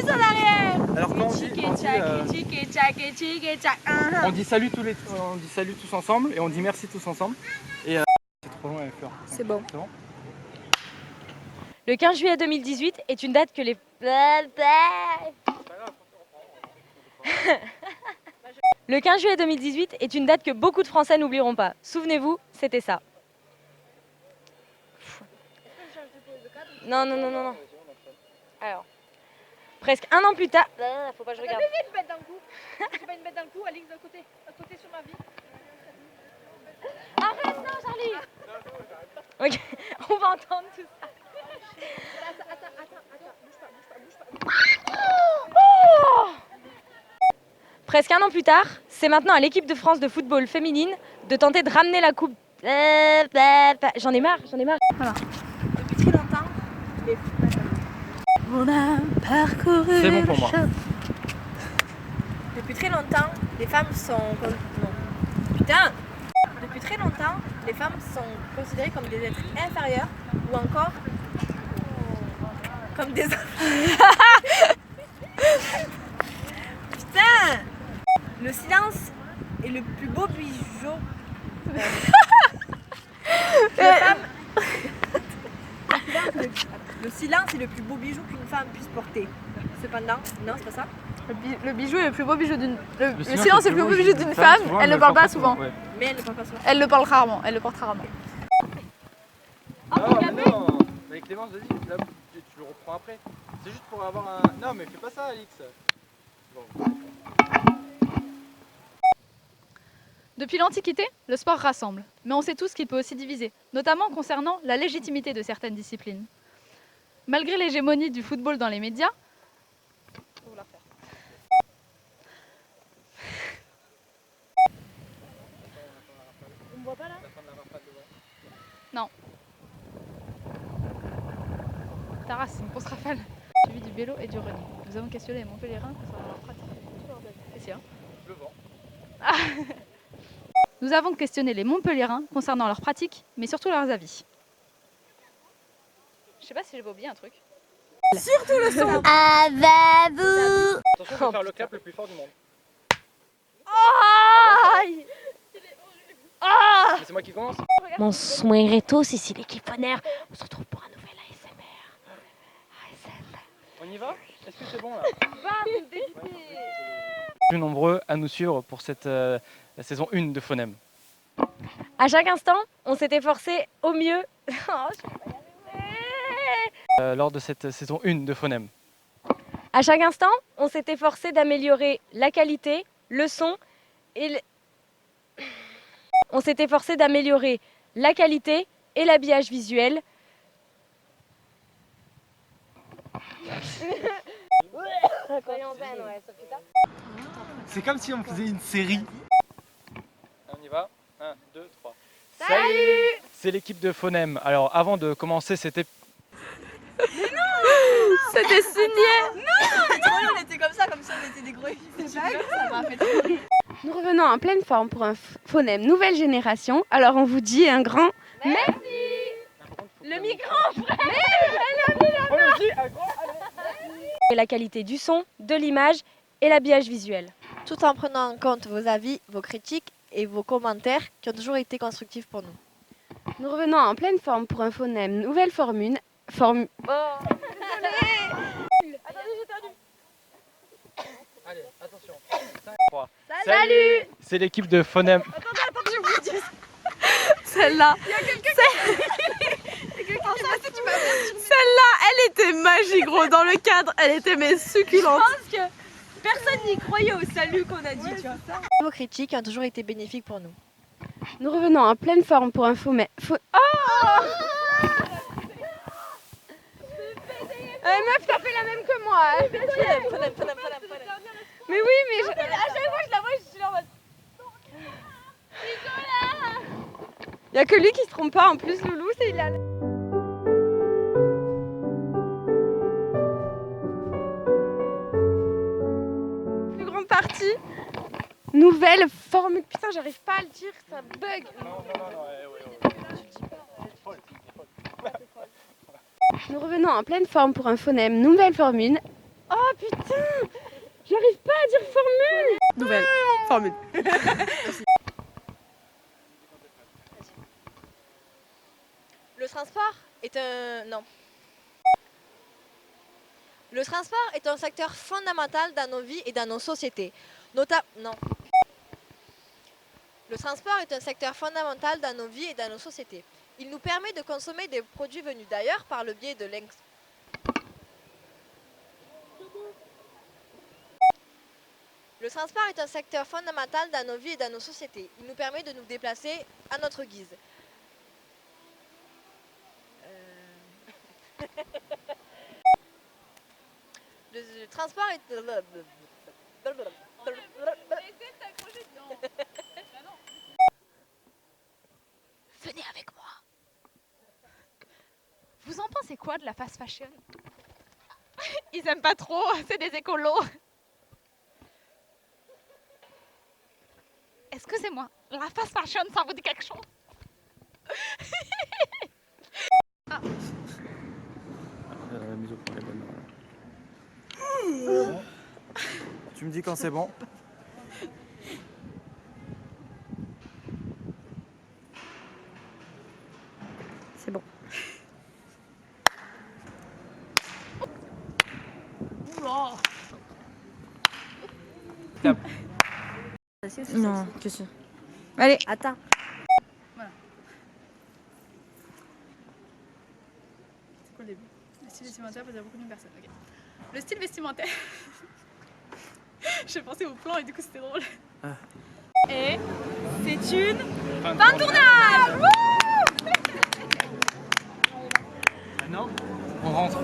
pouces en arrière. Alors quand on dit salut tous ensemble et on dit merci tous ensemble. Et c'est trop long avec Fleur. C'est bon. Le 15 juillet 2018 est une date que les... Le 15 juillet 2018 est une date que beaucoup de Français n'oublieront pas. Souvenez-vous, c'était ça. Non. Alors, presque un an plus tard... Faut pas que je regarde. Une bête dans le cou. J'ai pas une bête dans le cou, Alix, d'un côté sur ma vie. Arrête, non, Charlie. Ok, on va entendre tout ça. Oh, presque un an plus tard, c'est maintenant à l'équipe de France de football féminine de tenter de ramener la coupe. J'en ai marre. Voilà. Depuis très longtemps, on a parcouru. C'est bon pour moi. Depuis très longtemps, les femmes sont. Non. Putain. Depuis très longtemps, les femmes sont considérées comme des êtres inférieurs ou encore comme des. Putain. Le silence est le plus beau bijou. Le silence est le plus beau bijou qu'une femme puisse porter. Cependant, non, c'est pas ça. Le bijou est le plus beau bijou d'une. Le silence silence est le plus beau bijou d'une femme. Elle ne parle pas souvent. Ouais. Mais elle ne parle pas souvent. Elle le parle rarement. Elle le porte rarement. Non. Avec Clémence, vas-y, là, tu le reprends après. C'est juste pour avoir un. Non, mais fais pas ça, Alix. Bon. Depuis l'Antiquité, le sport rassemble. Mais on sait tous qu'il peut aussi diviser, notamment concernant la légitimité de certaines disciplines. Malgré l'hégémonie du football dans les médias, On me voit pas là. Taras, c'est une grosse rafale. Suivi du vélo et du running. Nous avons questionné les Montpellierins concernant leur pratique. Et si, hein. Le vent. Nous avons questionné les Montpellierins concernant leur pratique, mais surtout leurs avis. Je sais pas si j'ai oublié un truc. Surtout le son. Avez-vous... Attention, je vais faire le clap le plus fort du monde. Aïe. Mais c'est moi qui commence. Bonsoir à tous, ici l'équipe Foner. On se retrouve pour un nouvel ASMR. On y va? Est-ce que c'est bon là? Plus nombreux à nous suivre pour cette saison 1 de Phonème. À chaque instant, on s'est efforcé au mieux. Lors de cette saison 1 de Phonème. À chaque instant, on s'est efforcé d'améliorer la qualité, le son et on s'est efforcé d'améliorer la qualité et l'habillage visuel. C'est comme si on faisait une série. On y va. 1, 2, 3. Salut! C'est l'équipe de Phonème. Alors avant de commencer, c'était... C'était signé. On était comme ça on était des gros. Nous revenons en pleine forme pour un phonème nouvelle génération. Alors on vous dit un grand Le micro, et la qualité du son, de l'image et l'habillage visuel. Tout en prenant en compte vos avis, vos critiques et vos commentaires qui ont toujours été constructifs pour nous. Nous revenons en pleine forme pour un phonème nouvelle formule. Allez, attention. 5, 3. Salut! C'est l'équipe de Phonème. Celle-là. Celle-là, elle était magique, gros. Dans le cadre, elle était mais succulente. Je pense que personne n'y croyait au salut qu'on a dit, tu vois. Vos critiques ont toujours été bénéfiques pour nous. Nous revenons en pleine forme pour un phonème. Meuf, t'as fait la même que moi. Hein. Mais oui, mais À chaque fois que je la vois, je suis là en mode... y a que lui qui se trompe pas. En plus, Loulou, c'est il a. Plus grande partie. Nouvelle formule. Putain, j'arrive pas à le dire, ça bug. Nous revenons en pleine forme pour un phonème nouvelle formule. Oh putain, j'arrive pas à dire formule. Nouvelle formule. Le transport est un... Non. Le transport est un secteur fondamental dans nos vies et dans nos sociétés. Non. Le transport est un secteur fondamental dans nos vies et dans nos sociétés. Il nous permet de consommer des produits venus d'ailleurs par le biais de Le transport est un secteur fondamental dans nos vies et dans nos sociétés. Il nous permet de nous déplacer à notre guise. Le transport est... Venez avec moi. Vous en pensez quoi de la fast fashion? Ils aiment pas trop, c'est des écolos. Excusez-moi, la fast fashion, ça vous dit quelque chose? Mise au point les bonnes. Tu me dis quand c'est bon. C'est bon. Non, qu'est-ce que... Allez, attends. C'est quoi le début? Le style vestimentaire peut dire beaucoup de personnes. Okay. Le style vestimentaire. J'ai pensé au plan et du coup c'était drôle. Et c'est une fin de tournage. Maintenant, on rentre.